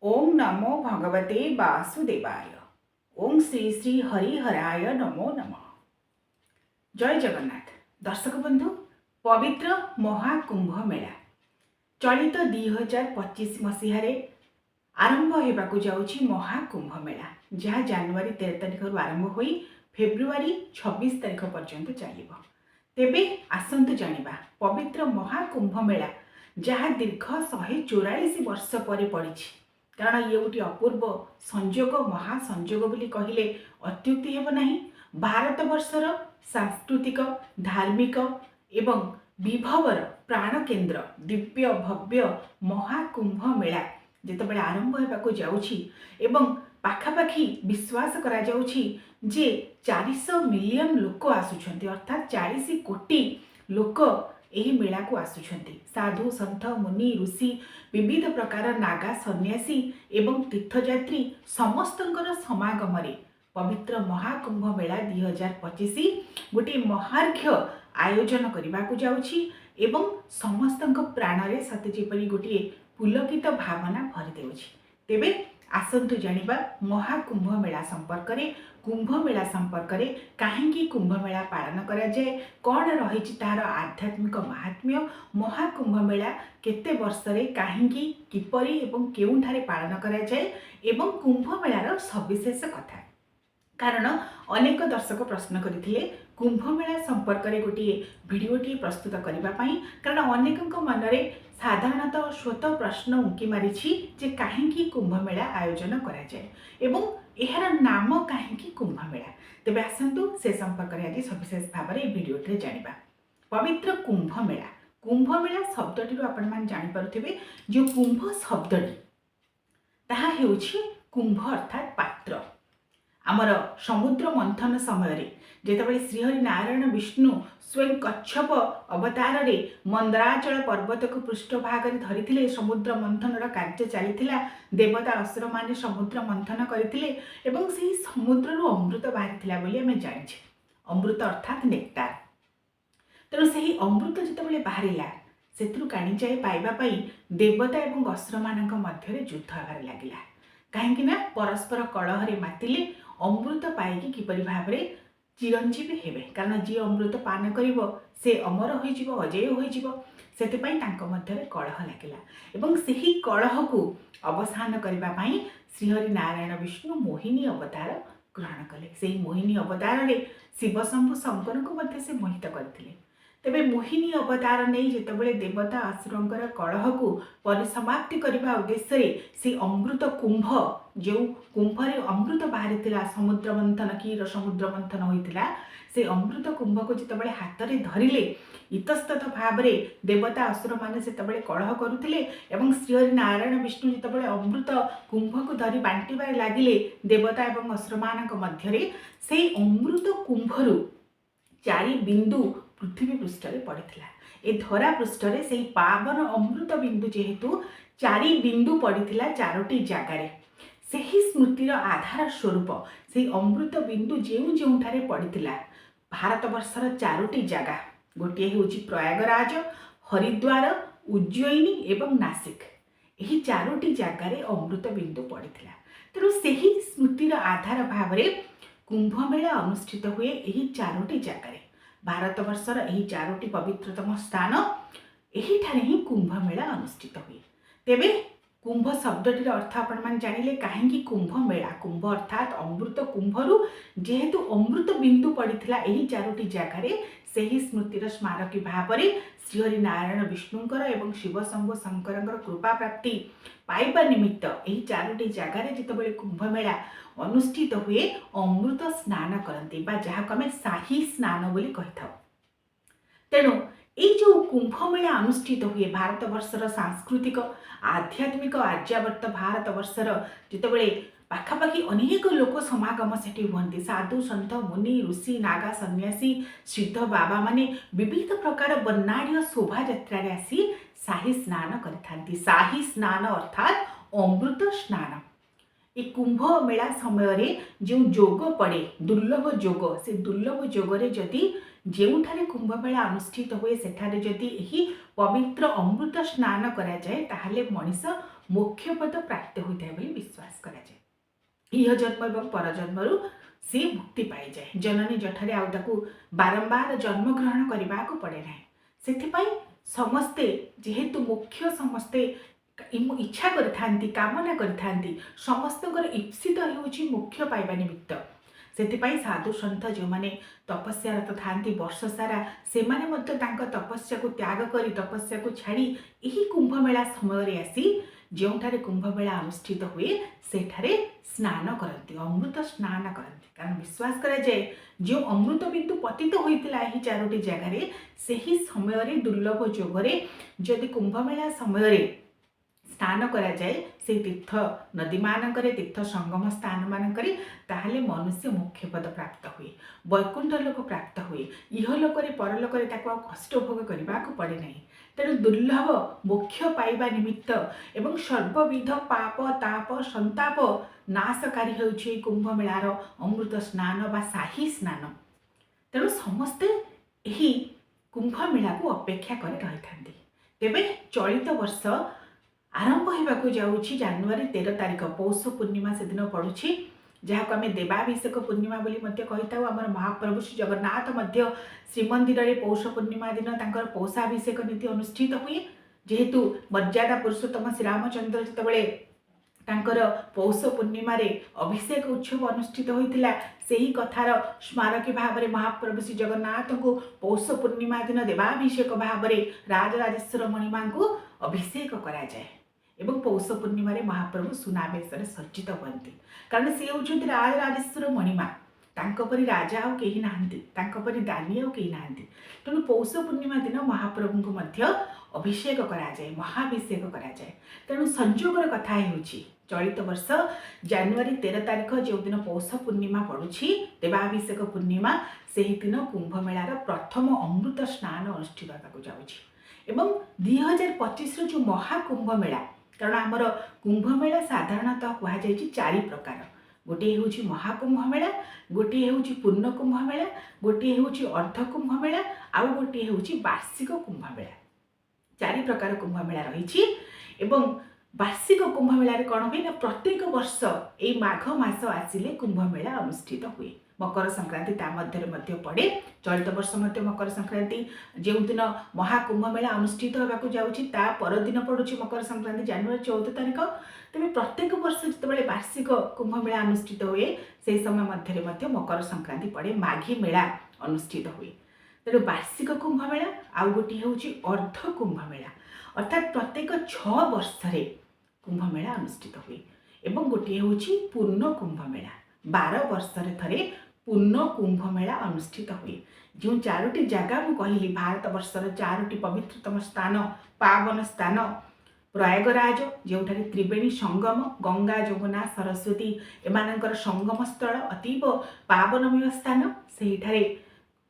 ओम नमो भगवते वासुदेवाय। ओम श्री श्री हरिहराय नमो नमः। जय जगन्नाथ। दर्शक बंधु, पवित्र महाकुंभ मेला चलित 2025 मसीह आरंभ होगाकू जाउछि महाकुंभ मेला, जहाँ जनवरी 13 तारिख आरंभ हो फेब्रुआरी 26 तारिख पर्यंत चलिबो। तेबे आसंतु जानिबा पवित्र महाकुंभ मेला जहाँ दीर्घ 144 वर्ष पर पड़िछि। कारण ये गोटे अपूर्व संयोग, महासंयोग बोली कहले अत्युक्ति हेब नाही। भारत वर्षर सांस्कृतिक, धार्मिक एवं विभवर प्राण केन्द्र दिव्य भव्य महाकुंभ मेला जेतेबेले आरंभ होगाकू जाउछि एवं पाखापाखि विश्वास करा जाउछि जे 400 मिलियन लोक आसुछन्ति, अर्थात 40 कोटी लोक यही मेला को आसुछन्ति। साधु संत मुनि ऋषि विविध प्रकार नागा सन्यासी एवं तीर्थयात्री समस्तंकर समागम पवित्र महाकुंभ मेला 2025 गोटे महार्घ्य आयोजन करने को जाउछि एवं समस्तंक प्राणरे सते जेपरि गोटे पुलकित भावना भरि देउछि। तेबे आसंतु जानिबा महाकुंभ मेला संपर्क रे, कुंभ मेला संपर्क रे, काहेकि कुंभ मेला पालन करा जाए, कौन रही तार आध्यात्मिक महात्म्य, महाकुंभ मेला केते वर्ष रे काहेकि किपरि एवं केउठारे पालन करा जाए एवं कुंभ मेलार सविशेष कथा। कारण अनेक दर्शक प्रश्न करथिले कुंभ मेला संपर्क रे गोटे भिडियोटी प्रस्तुत करबा पई, कारण अनेकक मनरे साधारणतः स्वतः प्रश्न उंकी मारिछि जे काहेकि कुंभ मेला आयोजन करा जाए एवं एहार नाम काहेकि कुंभ मेला। तेबे आसंतु से संपर्क रे आज सविशेष भाव रे भिडियोटी जानिबा। पवित्र कुंभ मेला, कुंभ मेला शब्दटी आपण मान जानि पारुथिबे जो कुंभ शब्दटी ताहा हेउछि कुंभ अर्थात पात्र। आमर समुद्र मंथन समय जेतेबेले श्रीहरि नारायण विष्णु स्वयं कच्छप अवतार रे मंदराचल पर्वत को पृष्ठभाग धरी समुद्र मंथन कार्य चली, देवता असुर माने समुद्र मंथन करथिले एवं से समुद्र अमृत बाहरी बोली आम जाने। अमृत अर्थात नेक्टार। तेणु से अमृत जितेबाला बाहर से काणीचाए पाइबापी देवता एवं असुर मानक मध्य युद्ध होबार लगिला। कहीं परस्पर कलहरे मातिले अमृत पाइकी किपरि भाव में चिरंजीवी हेबे, कारण जी अमृत पान करिवो से अमर होइजिवो, अजय होइजिवो। सेतिपई तांको मध्यरे कलह लागिला एवं सेही कलह को अवसान करबा पई श्रीहरि नारायण विष्णु मोहिनी अवतार ग्रहण कले। सेही मोहिनी अवतार रे शिव शंभु शंकर को मध्य से मोहित करथिले। तेबे मोहिनी अवतार नहीं जेतेबेले देवता असुरंकर कलह को परिसमाप्ति करने उद्देश्य से अमृत कुंभ, जो कुंभ रे अमृत बाहरी समुद्र मंथन क्षीर समुद्र मंथन होता, से अमृत कुंभ को जितेबाला हाथ में धरिले इतस्तत भाव में देवता असुर माने सेतेबाला कलह करुथिले एवं श्रीहरि नारायण विष्णु जितेबाला अमृत कुंभ को धरी बांटिबार लागिले देवता एवं असुर मानक मध्यरे, से अमृत कुंभरु 4 बिंदु पृथ्वी पृष्ठ रे पड़ता। ए धरा पृष्ठ रे से पावन अमृत बिंदु जेहेतु 4 बिंदु पड़ता 4टी जगार, से ही स्मृतिर आधार स्वरूप से अमृत बिंदु जो पड़ता भारत वर्षर 4टी जगह, गोटे हूँ प्रयागराज, हरिद्वार, उज्जयिनी एवं नासिक। यही 4टी जगार अमृत बिंदु पड़ता। तेणु से ही स्मृतिर आधार भाव में कुंभ मेला अनुष्ठित हुए यही 4टी जगार। भारत वर्षर यही 4टी पवित्रतम स्थान यही ही कुंभ मेला अनुष्ठित हुए। तेबे कुंभ शब्दटीर अर्थ आपण मान जानिले काहेकि कुंभ मेला। कुंभ अर्थात अमृत कुंभरु जेहेतु अमृत बिंदु पड़ता यही 4टी जगार, से ही स्मृतिर स्मारकी भाव में श्रीहरि नारायण विष्णुंकर एवं शिव शंभु शंकर कृपा प्राप्ति पाइबा निमित्त यही 4टी जगार जितेबाला कुंभ मेला अनुष्ठित हुए अमृत स्नान करती, जहाँ को आम शाही स्नान बोली कही था। तेणु ये जो कुंभ मेला अनुष्ठित हुए भारत वर्षर सांस्कृतिक आध्यात्मिक आर्यावर्त भारत वर्षर जितेबाला पाखापाखि अनेक लोक समागम सेठी हुअन्ति। साधु संत मुनि ऋषि नागा सन्यासी सिद्ध बाबा माने विविध प्रकार वर्णाढ़ शोभा यात्रा आसी शाही स्नान करिथांती। शाही स्नान अर्थात अमृत स्नान। ये कुंभ मेला समय जो जोग पड़े दुर्लभ जोग, से दुर्लभ जोगरे जदि जेउठारे कुंभ मेला अनुष्ठित हुए सेठारे जदि यही पवित्र अमृत स्नान करा जाए ताहले मनीष मोक्ष पद प्राप्त होता है बोली विश्वास करा जाए। इह जन्म एवं परजन्मरू सी मुक्ति पाई जाए। जननी जठरे आउ ताकू बारंबार जन्म ग्रहण करने को पड़े ना। से समस्ते जेहेतु मुख्य समस्ते इच्छा करि कामना करि समस्त ईप्सित होउछि मुख्य पाइबा निमित्त। से साधु सन्थ जो मैंने तपस्यारत था वर्ष सारा से तपस्या को त्याग कर तपस्या को छाड़ी यही कुंभमेला समय आसी जोठारे कुंभमेला अनुष्ठित हुए सेठारे स्नान करती, अमृत स्नान करती। कारण विश्वास करा जाए जो अमृत बिंदु पतित होता है चारोटी जगार से ही समय दुर्लभ जोगरे जदि कुंभमेला समय स्नान करा जाए से तीर्थ नदी मानक तीर्थ संगम स्थान मानक ताहले मनुष्य मोक्ष पद प्राप्त हुए, वैकुंठ लोक प्राप्त हुए। इह लोक परलोक कष्ट भोग करने को पड़े ना। तेणु दुर्लभ मोक्ष पाइबा निमित्त एवं सर्वविध पाप ताप संताप नाशकारी होउछि कुंभमेलार अमृत स्नान बा शाही स्नान। तेणु समस्ते यही कुंभमेला को अपेक्षा कर रही था। तेबे चलित वर्ष आरंभ होगा जाऊँगी जनवरी 13 तारिख पौष पूर्णिमा से दिन पड़ुछि, जहाँ को आम देवाभिषेक पूर्णिमा बोली कही। आम महाप्रभु श्री जगन्नाथ श्रीमंदिर में पौष पूर्णिमा दिन तांकर पौषाभिषेक नीति अनुष्ठित हुए। जेहेतु मर्यादा पुरुषोत्तम श्रीरामचंद्र जितेबाला तांकर पौष पूर्णिमा अभिषेक उत्सव अनुष्ठित होता से ही कथार स्मारकी भाव में महाप्रभु श्री जगन्नाथ को पौष पूर्णिमा दिन देवाभिषेक भाव में राजराजेश्वर मणिमा को अभिषेक करा जाए। एवं पौष पूर्णिमा महाप्रभु सुनावेश सज्जित हुए, कारण सी हूँ राजराजेश्वर मणिमा। तांकपरी राजा आउ कहीं नाहांती, तांकपरी दानी आउ कहीं नाहांती। तेणु पौष पूर्णिमा दिन महाप्रभु को मध्य अभिषेक करा जाए, महाभिषेक करा जाए। तेणु संजोगर कथा होउछि चलित वर्ष जनवरी 13 तारिख जो दिन पौष पूर्णिमा पड़ुछि देवाभिषेक पूर्णिमा, से ही दिन कुंभमेलार प्रथम अमृत स्नान अनुष्ठित होगा जाउछि। एवं 2025 जो महाकुंभ मेला, कारण आमर कुंभमेला साधारणतः कहुई 4 प्रकार। गोटे हूँ महाकुंभ मेला, गोटे हूँ पूर्ण कुंभ मेला, गोटे हूँ अर्ध कुंभ मेला, आउ गोटे हूँ वार्षिक कुंभ मेला। 4 प्रकार कुंभ मेला रही। वार्षिक कुंभ मेला कौन हुए ना, प्रत्येक वर्ष ये माघ मास आसिले कुंभ मेला अनुष्ठित हुए। मकर संक्रांति ता मध्य पड़े। चलित वर्ष मकर संक्रांति जो दिन महाकुंभ मेला अनुष्ठित होगा जाऊँगी ता परदिन पड़ुछि मकर संक्रांति जनवरी 14 तारिख। तेज प्रत्येक वर्ष जितेबाला वार्षिक कुंभ मेला अनुष्ठित हुए से समय मध्य मकर संक्रांति पड़े, माघी मेला अनुष्ठित हुए। तेणु वार्षिक कुंभ मेला आउ गोटे हूँ अर्ध कुंभ मेला, अर्थात प्रत्येक 6 वर्ष कुंभ मेला अनुष्ठित हुए। एवं गोटे हूँ पूर्ण कुंभ मेला, 12 वर्ष थे पूर्ण कुंभ मेला अनुष्ठित हुए। जो 4टी जगह मु कहली भारत वर्षर 4टी पवित्रतम स्थान पावन स्थान प्रयागराज जोठारे त्रिवेणी संगम गंगा जमुना सरस्वती एमानकर संगम स्थल अतीब पावनमय स्थान,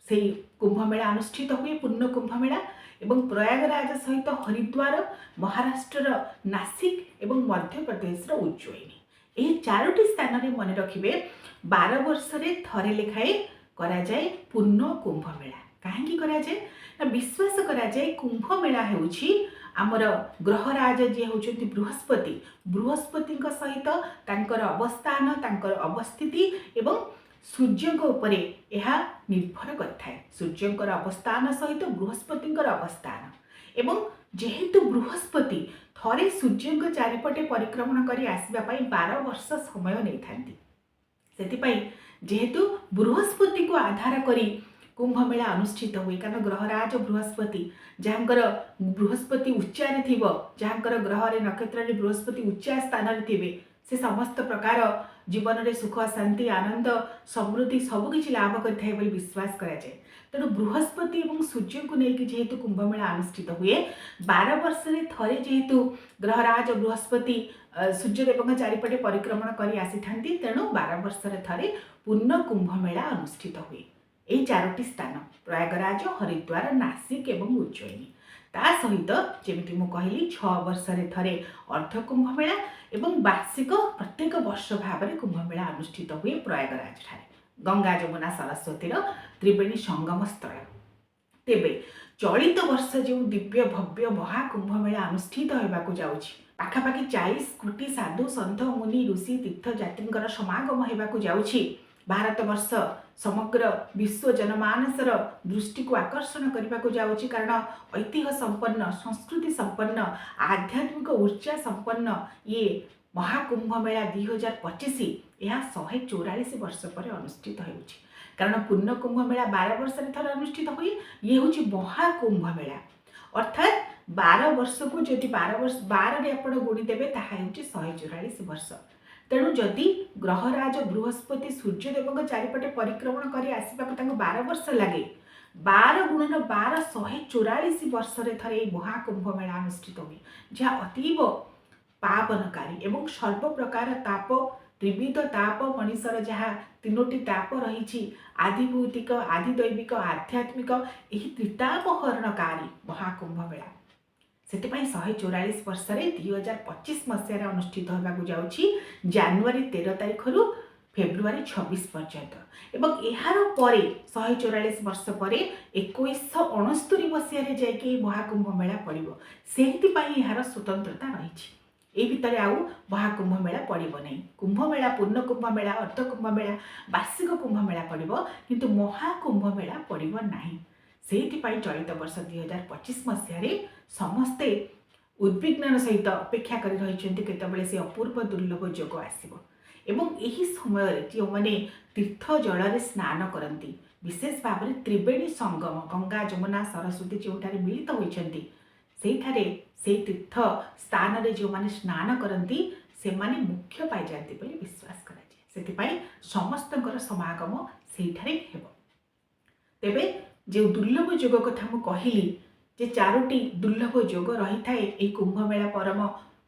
से कुंभमेला अनुष्ठित हुए पूर्ण कुंभमेला। एवं प्रयागराज सहित हरिद्वार महाराष्ट्र नासिक एवं मध्य प्रदेश उज्जयिनी, यही 4टी स्थान में मन रखिए 12 वर्ष थे लेखाए करा जाए पूर्ण कुंभमेला। कहीं करा जाए ना, विश्वास करा जाए कुंभमेला होउछि आमर ग्रहराज जी होउछन्ति बृहस्पति, बृहस्पति सहित तांकर अवस्थान तांकर अवस्थिति एवं सूर्य उपरे यह निर्भर करଥାଏ। सूर्यंकर अवस्थान सहित बृहस्पति अवस्थान एवं जेहेतु बृहस्पति थरे सूर्य चारिपटे परिक्रमण कर आसवा 12 वर्ष समय नहीं थांती। सेतिपाई जेहेतु बृहस्पति को आधार करी कुंभमेला अनुष्ठित हुए, कारण ग्रहराज बृहस्पति जहाँकर बृहस्पति उच्चारे थिब, जहाँकर ग्रह नक्षत्र में बृहस्पति उच्चा स्थान रे थिबे, से समस्त प्रकार जीवन में सुख शांति आनंद समृद्धि सबकि लाभ करते बोली विश्वास करा जाए। तेणु बृहस्पति और सूर्य को लेकिन जेहेतु कुंभमेला अनुष्ठित हुए 12 वर्ष थे जेहेतु ग्रहराज बृहस्पति सूर्यदेव चारिपटे परिक्रमण कर आसी था, तेणु 12 वर्ष थे पूर्ण कुंभमेला अनुष्ठित हुए। यही 4टी स्थान प्रयागराज हरिद्वार नासिक एवं उज्जयिनी, ता सहित जमी मु कहली 6 वर्ष थे अर्ध कुंभमेला एवं वार्षिक प्रत्येक वर्ष भाव में कुंभमेला अनुष्ठित हुए प्रयागराज ठारे गंगा जमुना सरस्वतीर त्रिवेणी संगम स्थल। तेबे चलित वर्ष जो दिव्य भव्य महाकुंभमेला अनुष्ठित होगा जाऊँगी ପାଖାପାଖି 40 କୋଟି ସାଧୁ ସନ୍ଥ ମୁନି ଋଷି ତୀର୍ଥଯାତ୍ରୀଙ୍କର ସମାଗମ ହେବାକୁ ଯାଉଛି। ଭାରତବର୍ଷ ସମଗ୍ର ବିଶ୍ୱ ଜନମାନସର ଦୃଷ୍ଟିକୁ ଆକର୍ଷଣ କରିବାକୁ ଯାଉଛି, କାରଣ ଐତିହ୍ୟ ସମ୍ପନ୍ନ, ସଂସ୍କୃତି ସମ୍ପନ୍ନ, ଆଧ୍ୟାତ୍ମିକ ଉର୍ଜା ସମ୍ପନ୍ନ ଇଏ ମହାକୁମ୍ଭ ମେଳା 2025 ଏହା 144 ବର୍ଷ ପରେ ଅନୁଷ୍ଠିତ ହେଉଛି। କାରଣ ପୂର୍ଣ୍ଣ କୁମ୍ଭ ମେଳା 12 ବର୍ଷରେ ଥରେ ଅନୁଷ୍ଠିତ ହୁଏ, ଇଏ ହେଉଛି ମହାକୁମ୍ଭ ମେଳା। ଅର୍ଥାତ୍ 12 ବର୍ଷକୁ ଯଦି 12ରେ ଆପଣ ଗୁଣିଦେବେ ତାହା ହେଉଛି 144 ବର୍ଷ। ତେଣୁ ଯଦି ଗ୍ରହରାଜ ବୃହସ୍ପତି ସୂର୍ଯ୍ୟଦେବଙ୍କ ଚାରିପଟେ ପରିକ୍ରମଣ କରି ଆସିବାକୁ ତାଙ୍କୁ 12 ବର୍ଷ ଲାଗେ, 12 ଗୁଣନ 12 144 ବର୍ଷରେ ଥରେ ଏହି ମହାକୁମ୍ଭ ମେଳା ଅନୁଷ୍ଠିତ ହୁଏ, ଯାହା ଅତୀବ ପାବନକାରୀ ଏବଂ ସର୍ବପ୍ରକାର ତାପ, ତ୍ରିବିଧ ତାପ, ମଣିଷର ଯାହା 3ଟି ତାପ ରହିଛି, ଆଦିଭୌତିକ, ଆଦିଦୈବିକ, ଆଧ୍ୟାତ୍ମିକ, ଏହି ତ୍ରିତାପହରଣକାରୀ ମହାକୁମ୍ଭ ମେଳା ସେଥିପାଇଁ 144 ବର୍ଷରେ 2025 ମସିହାରେ ଅନୁଷ୍ଠିତ ହେବାକୁ ଯାଉଛି, ଜାନୁଆରୀ 13 ତାରିଖରୁ ଫେବୃଆରୀ 26 ପର୍ଯ୍ୟନ୍ତ। ଏବଂ ଏହାର ପରେ 144 ବର୍ଷ ପରେ 1969 ମସିହାରେ ଯାଇକି ଏହି ମହାକୁମ୍ଭ ମେଳା ପଡ଼ିବ। ସେଇଥିପାଇଁ ଏହାର ସ୍ୱତନ୍ତ୍ରତା ରହିଛି। এই ভিতরে আউ মহাকুম্ভ মেলা পড়ব না। কুম্ভ মেলা, পূর্ণ কুম্ভ মেলা, অর্ধ কুম্ভ মেলা, বার্ষিক কুম্ভ মেলা পড়ব, কিন্তু মহাকুম্ভ মেলা পড়ব না। সেইপাই চলিত বর্ষ 2025 মସିହାରେ ସମସ୍ତେ ଉଦ୍ବିଗ୍ନର ସହିତ ଅପେକ୍ଷା କରି ରହିଛନ୍ତି କେତେବେଳେ ସେ ଅପୂର୍ବ ଦୁର୍ଲଭ ଯୋଗ ଆସିବ। ଏବଂ ଏହି ସମୟରେ ଯେଉଁମାନେ ତୀର୍ଥ ଜଳରେ ସ୍ନାନ କରନ୍ତି, ବିଶେଷ ଭାବରେ ତ୍ରିବେଣୀ ସଙ୍ଗମ, ଗଙ୍ଗା, ଯମୁନା, ସରସ୍ୱତୀ ଯେଉଁଠାରେ ମିଳିତ ହୋଇଛନ୍ତି, ସେଇଠାରେ ସେଇ ତୀର୍ଥ ସ୍ଥାନରେ ଯେଉଁମାନେ ସ୍ନାନ କରନ୍ତି ସେମାନେ ମୁଖ୍ୟ ପାଇଯାଆନ୍ତି ବୋଲି ବିଶ୍ୱାସ କରାଯାଏ। ସେଥିପାଇଁ ସମସ୍ତଙ୍କର ସମାଗମ ସେଇଠାରେ ହେବ। ତେବେ ଯେଉଁ ଦୁର୍ଲଭ ଯୋଗ କଥା ମୁଁ କହିଲି ଯେ 4ଟି ଦୁର୍ଲଭ ଯୋଗ ରହିଥାଏ ଏହି କୁମ୍ଭମେଳା ପରମ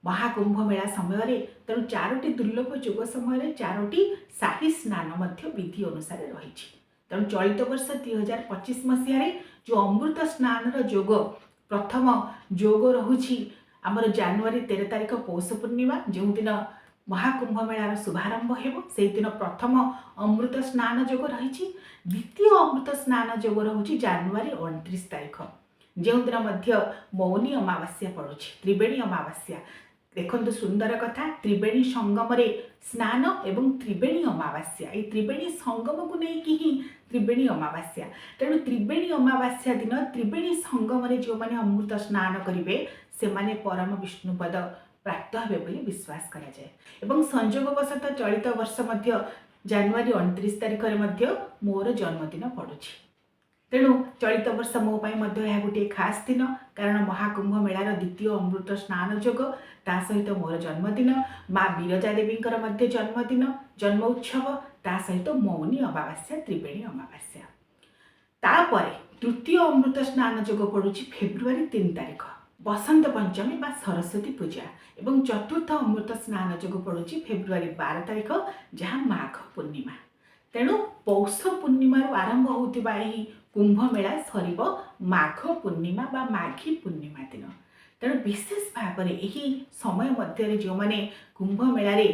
ମହାକୁମ୍ଭ ମେଳା ସମୟରେ, ତେଣୁ 4ଟି ଦୁର୍ଲଭ ଯୋଗ ସମୟରେ 4ଟି ସାହି ସ୍ନାନ ମଧ୍ୟ ବିଧି ଅନୁସାରେ ରହିଛି। ତେଣୁ ଚଳିତ ବର୍ଷ 2025 ମସିହାରେ ଯେଉଁ ଅମୃତ ସ୍ନାନର ଯୋଗ, ପ୍ରଥମ ଯୋଗ ରହୁଛି ଆମର ଜାନୁଆରୀ 13 ତାରିଖ ପୌଷ ପୂର୍ଣ୍ଣିମା, ଯେଉଁଦିନ ମହାକୁମ୍ଭ ମେଳାର ଶୁଭାରମ୍ଭ ହେବ, ସେଇଦିନ ପ୍ରଥମ ଅମୃତ ସ୍ନାନ ଯୋଗ ରହିଛି। ଦ୍ୱିତୀୟ ଅମୃତ ସ୍ନାନ ଯୋଗ ରହୁଛି ଜାନୁଆରୀ 29 ତାରିଖ, ଯେଉଁଦିନ ମଧ୍ୟ ମୌନି ଅମାବାସ୍ୟା ପଡ଼ୁଛି, ତ୍ରିବେଣୀ ଅମାବାସ୍ୟା। ଦେଖନ୍ତୁ ସୁନ୍ଦର କଥା, ତ୍ରିବେଣୀ ସଙ୍ଗମରେ ସ୍ନାନ ଏବଂ ତ୍ରିବେଣୀ ଅମାବାସ୍ୟା, ଏହି ତ୍ରିବେଣୀ ସଙ୍ଗମକୁ ନେଇକି ହିଁ ତ୍ରିବେଣୀ ଅମାବାସ୍ୟା। ତେଣୁ ତ୍ରିବେଣୀ ଅମାବାସ୍ୟା ଦିନ ତ୍ରିବେଣୀ ସଙ୍ଗମରେ ଯେଉଁମାନେ ଅମୃତ ସ୍ନାନ କରିବେ ସେମାନେ ପରମ ବିଷ୍ଣୁପଦ ପ୍ରାପ୍ତ ହେବେ ବୋଲି ବିଶ୍ୱାସ କରାଯାଏ। ଏବଂ ସଂଯୋଗବଶତଃ ଚଳିତ ବର୍ଷ ମଧ୍ୟ ଜାନୁଆରୀ 29 ତାରିଖରେ ମଧ୍ୟ ମୋର ଜନ୍ମଦିନ ପଡ଼ୁଛି। ତେଣୁ ଚଳିତ ବର୍ଷ ମୋ ପାଇଁ ମଧ୍ୟ ଏହା ଗୋଟିଏ ଖାସ୍ ଦିନ, କାରଣ ମହାକୁମ୍ଭ ମେଳାର ଦ୍ୱିତୀୟ ଅମୃତ ସ୍ନାନ ଯୋଗ, ତା ସହିତ ମୋର ଜନ୍ମଦିନ, ମା ବିରଜା ଦେବୀଙ୍କର ମଧ୍ୟ ଜନ୍ମଦିନ, ଜନ୍ମ ଉତ୍ସବ, ତା ସହିତ ମୌନି ଅମାବାସ୍ୟା, ତ୍ରିବେଣୀ ଅମାବାସ୍ୟା। ତାପରେ ତୃତୀୟ ଅମୃତ ସ୍ନାନ ଯୋଗ ପଡ଼ୁଛି ଫେବୃଆରୀ 3 ତାରିଖ, ବସନ୍ତ ପଞ୍ଚମୀ ବା ସରସ୍ୱତୀ ପୂଜା। ଏବଂ ଚତୁର୍ଥ ଅମୃତ ସ୍ନାନ ଯୋଗ ପଡ଼ୁଛି ଫେବୃଆରୀ 12 ତାରିଖ, ଯାହା ମାଘ ପୂର୍ଣ୍ଣିମା। ତେଣୁ ପୌଷ ପୂର୍ଣ୍ଣିମାରୁ ଆରମ୍ଭ ହେଉଥିବା ଏହି କୁମ୍ଭ ମେଳା ସରିବ ମାଘ ପୂର୍ଣ୍ଣିମା ବା ମାଘୀ ପୂର୍ଣ୍ଣିମା ଦିନ। ତେଣୁ ବିଶେଷ ଭାବରେ ଏହି ସମୟ ମଧ୍ୟରେ ଯେଉଁମାନେ କୁମ୍ଭ ମେଳାରେ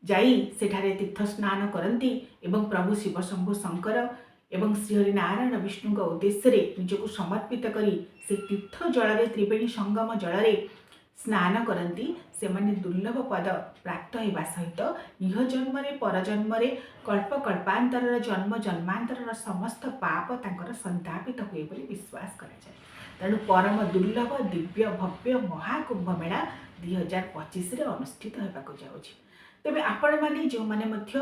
ଯାଇ ସେଠାରେ ତୀର୍ଥ ସ୍ନାନ କରନ୍ତି ଏବଂ ପ୍ରଭୁ ଶିବ ଶମ୍ଭୁ ଶଙ୍କର ଏବଂ ଶ୍ରୀହରି ନାରାୟଣ ବିଷ୍ଣୁଙ୍କ ଉଦ୍ଦେଶ୍ୟରେ ନିଜକୁ ସମର୍ପିତ କରି ସେ ତୀର୍ଥ ଜଳରେ, ତ୍ରିବେଣୀ ସଙ୍ଗମ ଜଳରେ ସ୍ନାନ କରନ୍ତି, ସେମାନେ ଦୁର୍ଲଭ ପଦ ପ୍ରାପ୍ତ ହେବା ସହିତ ଇହ ଜନ୍ମରେ, ପରଜନ୍ମରେ, କଳ୍ପକଳ୍ପାନ୍ତରର ଜନ୍ମ ଜନ୍ମାନ୍ତରର ସମସ୍ତ ପାପ ତାଙ୍କର ସନ୍ତାପିତ ହୁଏ ବୋଲି ବିଶ୍ୱାସ କରାଯାଏ। ତେଣୁ ପରମ ଦୁର୍ଲଭ ଦିବ୍ୟ ଭବ୍ୟ ମହାକୁମ୍ଭ ମେଳା 2025ରେ ଅନୁଷ୍ଠିତ ହେବାକୁ ଯାଉଛି। ତେବେ ଆପଣମାନେ ଯେଉଁମାନେ ମଧ୍ୟ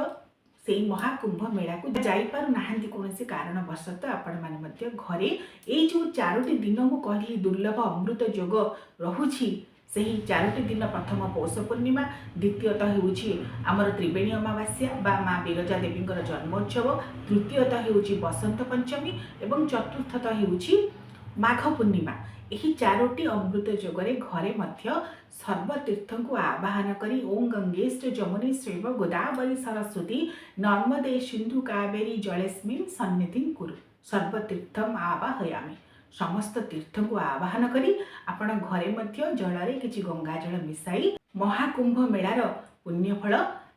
ସେଇ ମହାକୁମ୍ଭ ମେଳାକୁ ଯାଇପାରୁନାହାନ୍ତି କୌଣସି କାରଣବଶତଃ, ଆପଣମାନେ ମଧ୍ୟ ଘରେ ଏଇ ଯେଉଁ 4ଟି ଦିନ ମୁଁ କହିଲି ଦୁର୍ଲଭ ଅମୃତ ଯୋଗ ରହୁଛି, ସେହି 4ଟି ଦିନ, ପ୍ରଥମ ପୌଷ ପୂର୍ଣ୍ଣିମା, ଦ୍ୱିତୀୟତଃ ହେଉଛି ଆମର ତ୍ରିବେଣୀ ଅମାବାସ୍ୟା ବା ମା ବିରଜା ଦେବୀଙ୍କର ଜନ୍ମୋତ୍ସବ, ତୃତୀୟତଃ ହେଉଛି ବସନ୍ତ ପଞ୍ଚମୀ ଏବଂ ଚତୁର୍ଥତଃ ହେଉଛି ମାଘ ପୂର୍ଣ୍ଣିମା। ଏହି 4ଟି ଅମୃତ ଯୋଗରେ ଘରେ ମଧ୍ୟ ସର୍ବତୀର୍ଥଙ୍କୁ ଆବାହନ କରି ଓಂ ଗଙ୍ଗେଶ୍ଚ ଯମୁନେ ଚୈବ ଗୋଦାବରୀ ସରସ୍ୱତୀ ନର୍ମଦେ ସିନ୍ଧୁ କାବେରୀ ଜଳେସ୍ମିନ୍ ସନ୍ନିଧିଂ କୁରୁ ସର୍ବତୀର୍ଥମ୍ ଆବାହୟାମି। ସମସ୍ତ ତୀର୍ଥଙ୍କୁ ଆବାହନ କରି ଆପଣ ଘରେ ମଧ୍ୟ ଜଳରେ କିଛି ଗଙ୍ଗା ଜଳ ମିଶାଇ ମହାକୁମ୍ଭ ମେଳାର ପୁଣ୍ୟଫଳ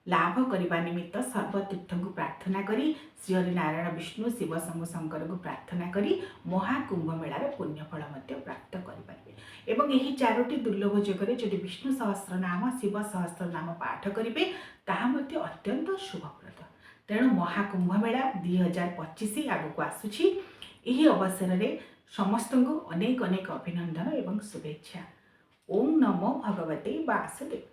लाभ करने निमित्त सर्वतीर्थ को प्रार्थना करी श्री हरिनारायण विष्णु शिव शंभु शंकर को प्रार्थना करी महाकुंभ मेलार पुण्यफल प्राप्त करें। एवं यही 4टी दुर्लभ जगह जदि विष्णु सहस्रनाम शिव सहस्रनाम पाठ करेंगे ताहा अत्यंत शुभप्रद। तेणु महाकुंभ मेला 2025 आगक आसुछि। यही अवसर में समस्त को अनेक अनेक अभिनंदन एवं शुभेच्छा। ओम नमो भगवते वासुदेव।